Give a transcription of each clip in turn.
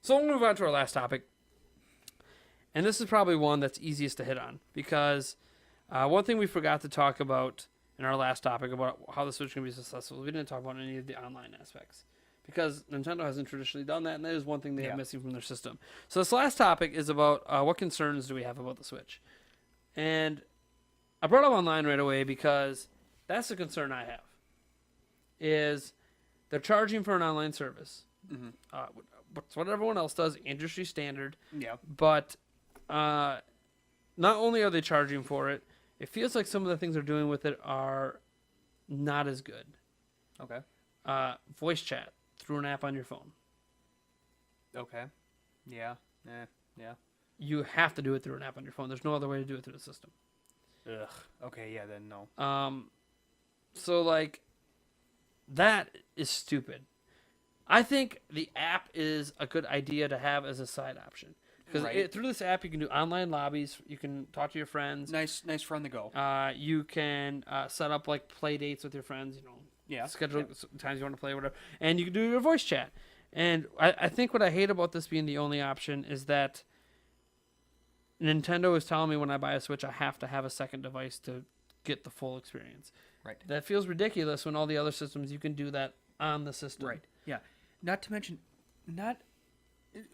So we'll move on to our last topic. And this is probably one that's easiest to hit on because one thing we forgot to talk about in our last topic about how the Switch can be successful, we didn't talk about any of the online aspects because Nintendo hasn't traditionally done that, and that is one thing they have missing from their system. So this last topic is about what concerns do we have about the Switch. And I brought up online right away because that's the concern I have, is they're charging for an online service. Mm-hmm. It's what everyone else does, industry standard. Yeah. But not only are they charging for it, it feels like some of the things they're doing with it are not as good. Okay. Voice chat through an app on your phone. Okay. Yeah. Yeah. You have to do it through an app on your phone. There's no other way to do it through the system. Ugh. Okay. Yeah. Then no. So like, that is stupid. I think the app is a good idea to have as a side option. Because through this app, you can do online lobbies. You can talk to your friends. Nice friend to go. You can set up like play dates with your friends. Schedule times you want to play, whatever. And you can do your voice chat. And I think what I hate about this being the only option is that Nintendo is telling me when I buy a Switch, I have to have a second device to get the full experience. Right. That feels ridiculous when all the other systems you can do that on the system. Right. Yeah. Not to mention,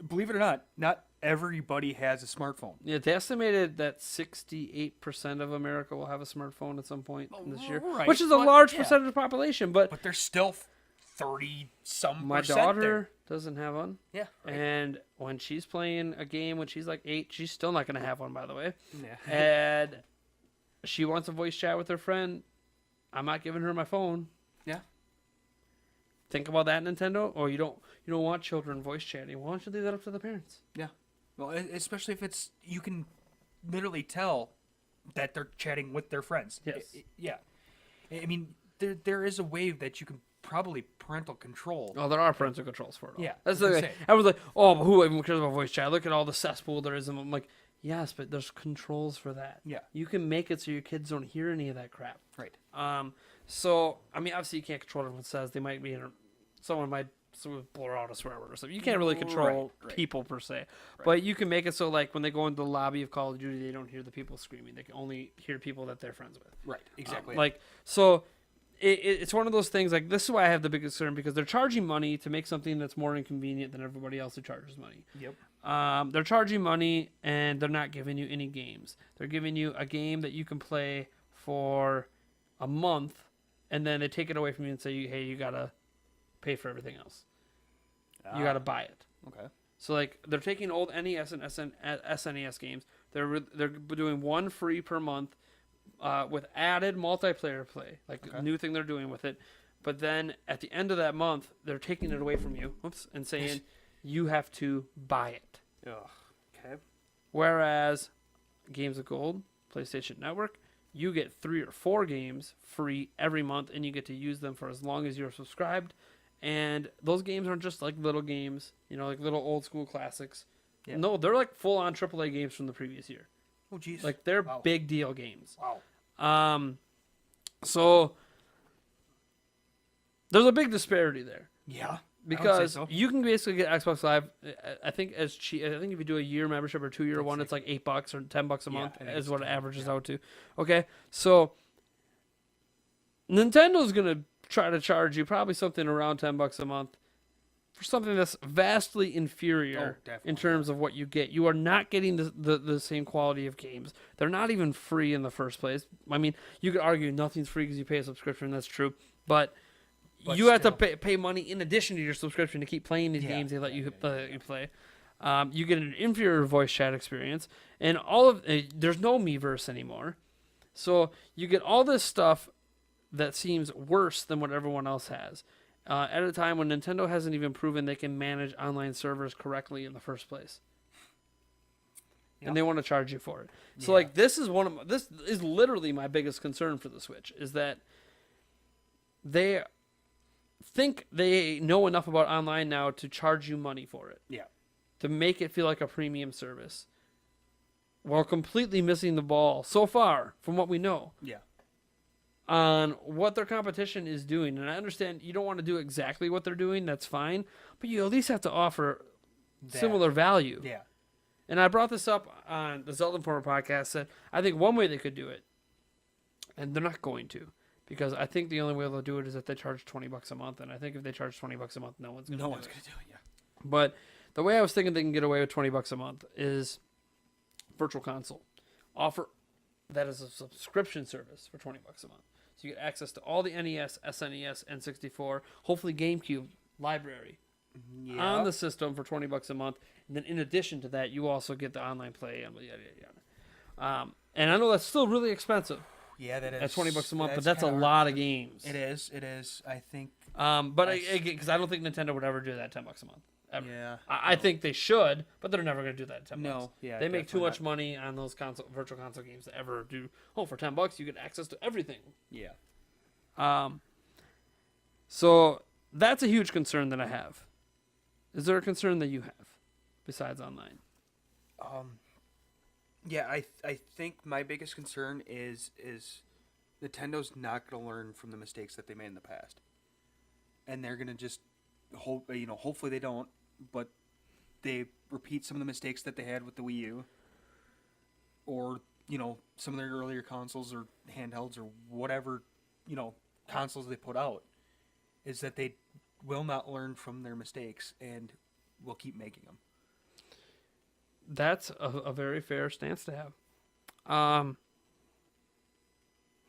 believe it or not, not everybody has a smartphone. Yeah, it's estimated that 68% of America will have a smartphone at some point this year, right, which is a large percentage of the population. But there's still 30-some%. My daughter doesn't have one. Yeah. Right. And when she's playing a game when she's like 8, she's still not going to have one, by the way. Yeah. And she wants a voice chat with her friend. I'm not giving her my phone. Yeah. Think about that, Nintendo. Or you don't want children voice chatting. Why don't you leave that up to the parents? Yeah. Well, especially if you can literally tell that they're chatting with their friends. Yes. Yeah. I mean, there is a way that you can probably parental control. Oh, there are parental controls for it all. Yeah. That's the thing. I was like, oh, but who even cares about voice chat? Look at all the cesspool there is. And I'm like, yes, but there's controls for that. Yeah. You can make it so your kids don't hear any of that crap. Right. So, I mean, obviously you can't control what everyone says. They might be someone might blur out a swear word or something. You can't really control people per se. Right. But you can make it so like when they go into the lobby of Call of Duty, they don't hear the people screaming. They can only hear people that they're friends with. Right. Exactly. So it's one of those things, like this is why I have the biggest concern, because they're charging money to make something that's more inconvenient than everybody else who charges money. Yep. They're charging money and they're not giving you any games. They're giving you a game that you can play for a month and then they take it away from you and say, hey, you got to pay for everything else. You got to buy it. Okay. So like they're taking old NES and SNES games. They're doing one free per month with added multiplayer play, like a new thing they're doing with it. But then at the end of that month, they're taking it away from you, and saying you have to buy it. Ugh. Okay. Whereas Games of Gold, PlayStation Network, you get 3 or 4 games free every month, and you get to use them for as long as you're subscribed. And those games aren't just like little games, like little old school classics. Yeah. No, they're like full on AAA games from the previous year. Oh, jeez. Like they're big deal games. Wow. So there's a big disparity there. Yeah. Because you can basically get Xbox Live, I think as cheap. I think if you do a year membership or 2-year one, it's like $8 or $10 a month is what it averages out to. Okay, so Nintendo's gonna try to charge you probably something around $10 a month for something that's vastly inferior in terms of what you get. You are not getting the same quality of games. They're not even free in the first place. I mean, you could argue nothing's free because you pay a subscription. That's true, but you have to pay money in addition to your subscription to keep playing these games they let you play. You get an inferior voice chat experience, and there's no Miiverse anymore. So you get all this stuff that seems worse than what everyone else has. At a time when Nintendo hasn't even proven they can manage online servers correctly in the first place. Yep. And they want to charge you for it. So like this is literally my biggest concern for the Switch, is that they think they know enough about online now to charge you money for it. Yeah. To make it feel like a premium service. While completely missing the ball so far from what we know. Yeah. On what their competition is doing. And I understand you don't want to do exactly what they're doing, that's fine, but you at least have to offer similar value. Yeah. And I brought this up on the Zelda Informer podcast. Said I think one way they could do it, and they're not going to, because I think the only way they'll do it is if they charge $20 a month. And I think if they charge $20 a month, no one's going to do it. Yeah. But the way I was thinking they can get away with $20 a month is Virtual Console. Offer that as a subscription service for $20 a month. So you get access to all the NES, SNES, N64, hopefully GameCube library on the system for $20 a month. And then in addition to that, you also get the online play and yada, yada, yada. And I know that's still really expensive. Yeah, that is. At $20 a month, but that's a lot of games. It is. I think. But because I don't think Nintendo would ever do that $10 a month. Ever. Yeah. I think they should, but they're never going to do that at $10. No, yeah. They make too much money on those virtual console games to ever do. Oh, for $10 you get access to everything. Yeah. So that's a huge concern that I have. Is there a concern that you have besides online? Yeah, I think my biggest concern is Nintendo's not going to learn from the mistakes that they made in the past, and they're going to just hopefully they don't, but they repeat some of the mistakes that they had with the Wii U, or some of their earlier consoles or handhelds or whatever consoles they put out, is that they will not learn from their mistakes and will keep making them. That's a very fair stance to have.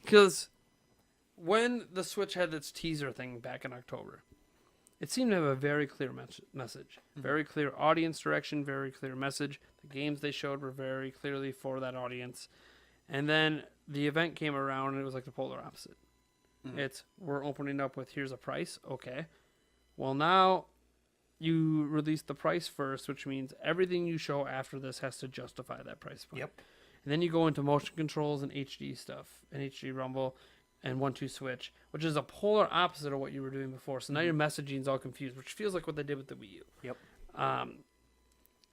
Because when the Switch had its teaser thing back in October, it seemed to have a very clear message. Very clear audience direction, very clear message. The games they showed were very clearly for that audience. And then the event came around and it was like the polar opposite. It's, we're opening up with, here's a price. Okay. Well, now you release the price first, which means everything you show after this has to justify that price point. Yep. And then you go into motion controls and HD stuff, and HD Rumble and 1-2 switch, which is a polar opposite of what you were doing before. So now your messaging is all confused, which feels like what they did with the Wii U. Yep.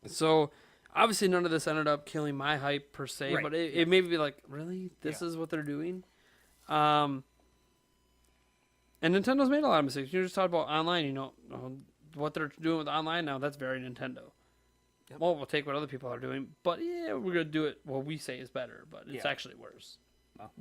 So obviously none of this ended up killing my hype per se, Right. but it made me be like, really? This is what they're doing? And Nintendo's made a lot of mistakes. You just talked about online, what they're doing with online now, that's very Nintendo. Yep. Well, we'll take what other people are doing, but yeah, we're going to do it what we say is better, but it's actually worse. Well,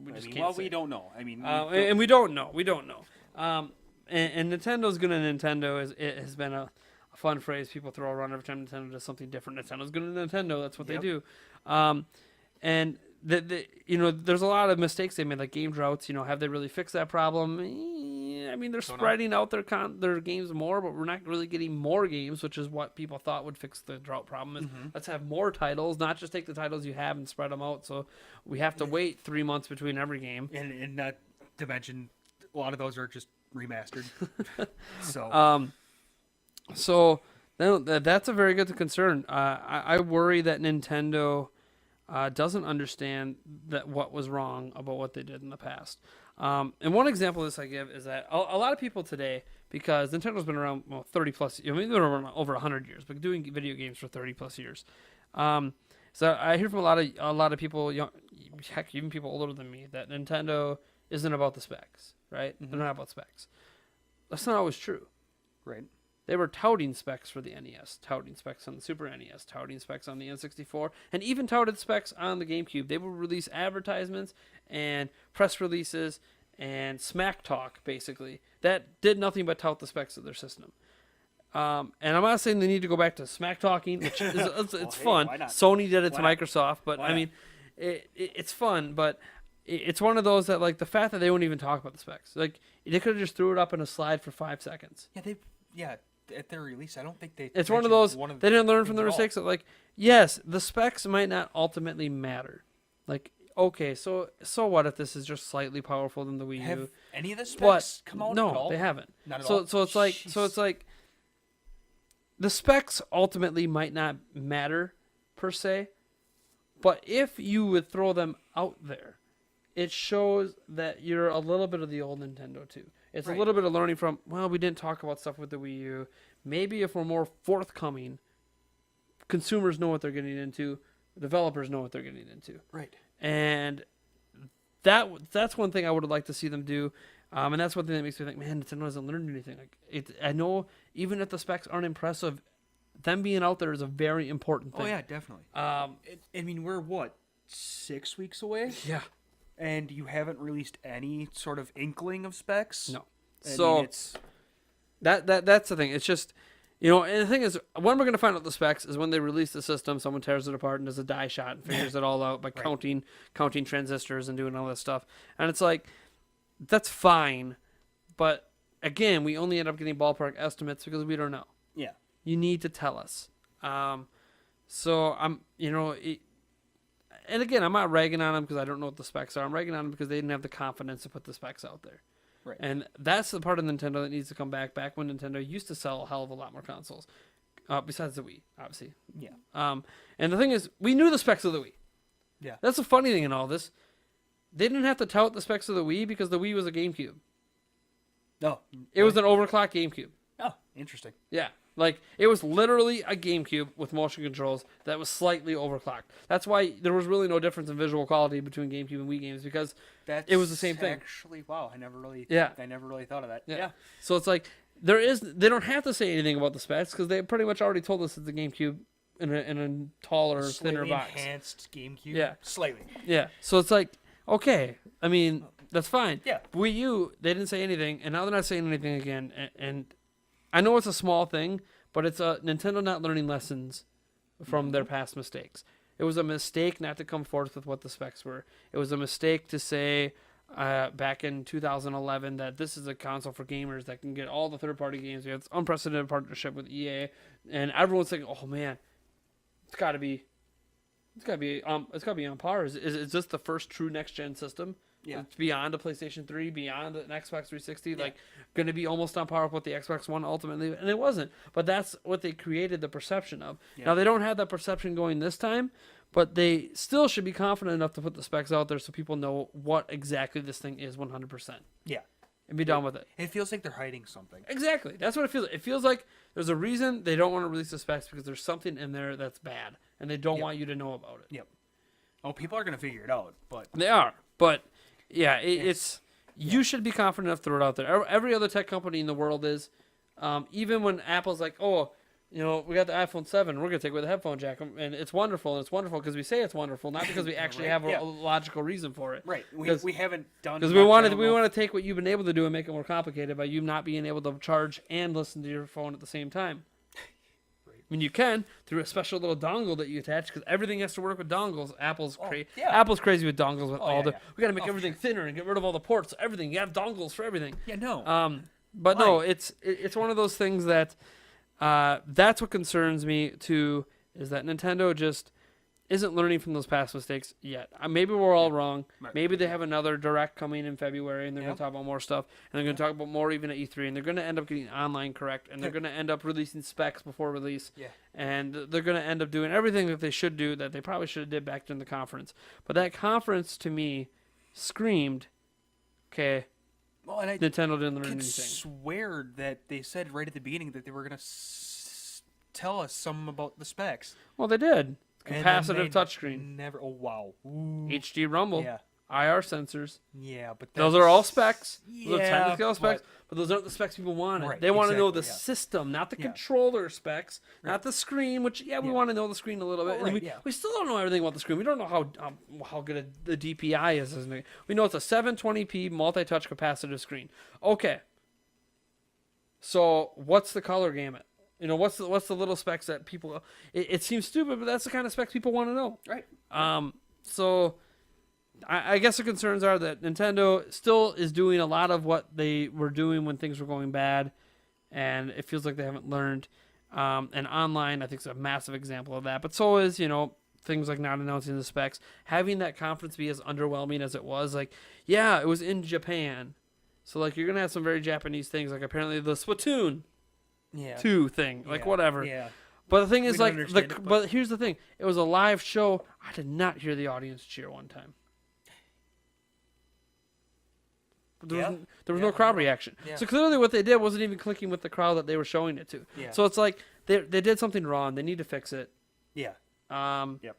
we don't know. I mean, and we don't know. We don't know. And Nintendo's going to Nintendo. It has been a fun phrase people throw around every time Nintendo does something different. Nintendo's going to Nintendo. That's what they do. And there's a lot of mistakes they made, like game droughts. Have they really fixed that problem? I mean, they're spreading out their games more, but we're not really getting more games, which is what people thought would fix the drought problem. Is let's have more titles, not just take the titles you have and spread them out. So we have to wait 3 months between every game. And not to mention, a lot of those are just remastered. So that's a very good concern. I worry that Nintendo doesn't understand that what was wrong about what they did in the past. And one example of this I give is that a lot of people today, because Nintendo's been around 30 plus, they've been around over 100 years, but doing video games for 30 plus years. So I hear from a lot of people, heck, even people older than me, that Nintendo isn't about the specs, right? They're not about specs. That's not always true. Right. They were touting specs for the NES, touting specs on the Super NES, touting specs on the N64, and even touted specs on the GameCube. They would release advertisements and press releases and smack talk, basically, that did nothing but tout the specs of their system. And I'm not saying they need to go back to smack talking, which is it's fun. Sony did it to Microsoft, but I mean, it's fun, but it's one of those that, like, the fact that they won't even talk about the specs, like, they could have just threw it up in a slide for 5 seconds. Yeah, at their release, I don't think they. It's one of those. They didn't learn from their mistakes. That, like, yes, the specs might not ultimately matter. Like, okay, so what if this is just slightly powerful than the Wii U? Have any of the specs come out? No, at all? they haven't. Not at all. So it's like the specs ultimately might not matter per se, but if you would throw them out there, it shows that you're a little bit of the old Nintendo too. It's a little bit of learning from, well, we didn't talk about stuff with the Wii U. Maybe if we're more forthcoming, consumers know what they're getting into, developers know what they're getting into. Right. And that's one thing I would like to see them do. And that's one thing that makes me think, man, Nintendo hasn't learned anything. Like, I know even if the specs aren't impressive, them being out there is a very important thing. Oh yeah, definitely. I mean, we're what, 6 weeks away, Yeah. and you haven't released any sort of inkling of specs. No. I So mean, it's that's the thing. It's just, and the thing is, when we're going to find out the specs is when they release the system, someone tears it apart and does a die shot and figures it all out by counting transistors and doing all that stuff. And it's like, that's fine. But again, we only end up getting ballpark estimates because we don't know. yeah. You need to tell us. So I'm, and again, I'm not ragging on them because I don't know what the specs are. I'm ragging on them because they didn't have the confidence to put the specs out there. Right. And that's the part of Nintendo that needs to come back when Nintendo used to sell a hell of a lot more consoles. Besides the Wii, obviously. Yeah. And the thing is, we knew the specs of the Wii. Yeah. That's the funny thing in all this. They didn't have to tout the specs of the Wii because the Wii was a GameCube. No. It was an overclocked GameCube. Oh, interesting. Yeah. Like, it was literally a GameCube with motion controls that was slightly overclocked. That's why there was really no difference in visual quality between GameCube and Wii games, because it was the same thing. Actually, wow, I never really thought of that. Yeah. Yeah. So it's like, they don't have to say anything about the specs because they pretty much already told us it's a GameCube in a taller, thinner Slightly box. enhanced GameCube. Yeah. Slightly. Yeah. So it's like, okay, I mean, that's fine. Yeah. Wii U, they didn't say anything, and now they're not saying anything again. And I know it's a small thing, but it's a Nintendo not learning lessons from their past mistakes. It was a mistake not to come forth with what the specs were. It was a mistake to say back in 2011 that this is a console for gamers that can get all the third-party games. We have this unprecedented partnership with EA, and everyone's thinking, "Oh man, it's got to be on par." Is this the first true next-gen system? Yeah. It's beyond a PlayStation 3, beyond an Xbox 360, like going to be almost on par with what the Xbox One ultimately, and it wasn't. But that's what they created the perception of. Yeah. Now they don't have that perception going this time, but they still should be confident enough to put the specs out there so people know what exactly this thing is 100%. Yeah. And be done with it. It feels like they're hiding something. Exactly. That's what it feels like. It feels like there's a reason they don't want to release the specs because there's something in there that's bad, and they don't want you to know about it. Yep. Oh, people are going to figure it out, but They are, but yeah, it's you should be confident enough to throw it out there. Every other tech company in the world is. Even when Apple's like, oh, we got the iPhone 7, we're going to take away the headphone jack, and it's wonderful because we say it's wonderful, not because we actually have a logical reason for it. Right. We haven't done because we want to take what you've been able to do and make it more complicated by you not being able to charge and listen to your phone at the same time. I mean, you can through a special little dongle that you attach because everything has to work with dongles. Apple's crazy with dongles with we got to make everything thinner and get rid of all the ports. Everything you have dongles for everything. Yeah, no. But no, it's one of those things that that's what concerns me too. Is that Nintendo just isn't learning from those past mistakes yet. Maybe we're all wrong. Right. Maybe they have another direct coming in February, and they're going to talk about more stuff, and they're going to talk about more even at E3, and they're going to end up getting online correct, and they're going to end up releasing specs before release, and they're going to end up doing everything that they should do that they probably should have did back during the conference. But that conference, to me, screamed, okay, well, and Nintendo didn't learn could anything. Swear that they said right at the beginning that they were going to tell us something about the specs. Well, they did. Capacitive touchscreen. Never. Oh wow. Ooh. HD rumble. Yeah. IR sensors. Yeah, but those are all specs. Those are Yeah, technically all specs, but those aren't the specs people wanted. Right, They want to know the exactly, system, not the controller specs, not the screen. Which we want to know the screen a little bit. Oh, And right, we still don't know everything about the screen. We don't know how good the DPI is. Isn't it? We know it's a 720p multi-touch capacitive screen. Okay. So what's the color gamut? What's the little specs that people? It seems stupid, but that's the kind of specs people want to know. Right. So I guess the concerns are that Nintendo still is doing a lot of what they were doing when things were going bad, and it feels like they haven't learned. And online, I think, is a massive example of that. But so is, things like not announcing the specs, having that conference be as underwhelming as it was. Like, yeah, it was in Japan, so like you're gonna have some very Japanese things, like apparently the Splatoon 2 thing, like whatever. Yeah. But the thing is, like, but but here's the thing: it was a live show. I did not hear the audience cheer one time. There was no crowd reaction. Yeah. So clearly, what they did wasn't even clicking with the crowd that they were showing it to. Yeah. So it's like they did something wrong. They need to fix it. Yeah. Yep.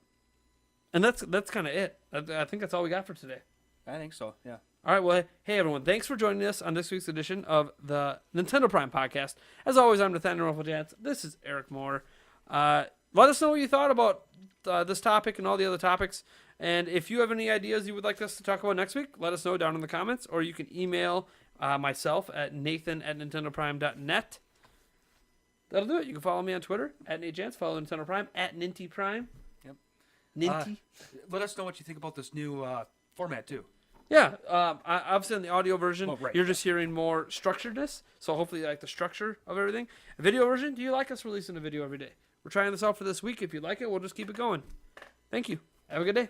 And that's kind of it. I think that's all we got for today. I think so. Yeah. All right, well, hey, everyone. Thanks for joining us on this week's edition of the Nintendo Prime Podcast. As always, I'm Nathaniel Rufflejans. This is Eric Moore. Let us know what you thought about this topic and all the other topics. And if you have any ideas you would like us to talk about next week, let us know down in the comments, or you can email myself at nathan@nintendoprime.net. That'll do it. You can follow me on Twitter at NateJance. Follow Nintendo Prime at Ninty Prime. Yep. Ninty. Let us know what you think about this new format too. Yeah, obviously in the audio version, right. you're just hearing more structuredness. So hopefully you like the structure of everything. A video version, do you like us releasing a video every day? We're trying this out for this week. If you like it, we'll just keep it going. Thank you. Have a good day.